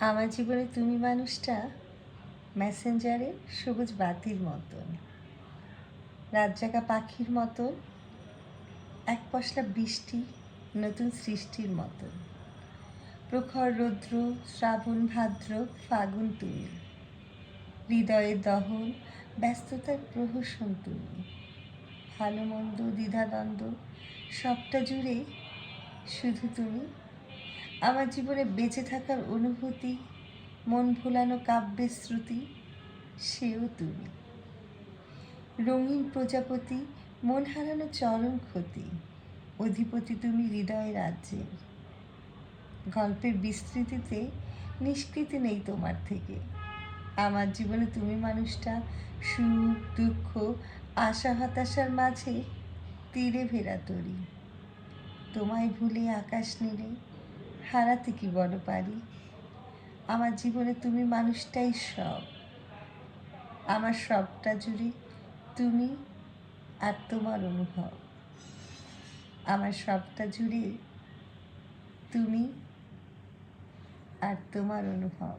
আমার জীবনে তুমি মানুষটা মেসেঞ্জারের সবুজ বাতির মতন, রাত জাগা পাখির মতন, এক পশলা বৃষ্টি, নতুন সৃষ্টির মতন, প্রখর রৌদ্র, শ্রাবণ ভাদ্র ফাগুন তুমি, হৃদয়ের দহন, ব্যস্ততার প্রহসন তুমি, ভালো মন্দ দ্বিধাদ্বন্দ্ব সবটা জুড়ে শুধু তুমি। আমার জীবনে বেঁচে থাকার অনুভূতি, মন ভোলানো কাব্যের শ্রুতি, সেও তুমি। রঙিন প্রজাপতি, মন হারানো চরম ক্ষতি, অধিপতি তুমি হৃদয় রাজ্যের। গল্পের বিস্তৃতিতে নিষ্কৃতি নেই তোমার থেকে। আমার জীবনে তুমি মানুষটা সুখ দুঃখ আশা হতাশার মাঝে তীরে ভেড়া তরি। তোমায় ভুলে আকাশ নীলে হারাতে কি বড় পারি। আমার জীবনে তুমি মানুষটাই সব, আমার সবটা জুড়ে তুমি আর তোমার অনুভব। আমার সবটা জুড়ে তুমি আর তোমার অনুভব।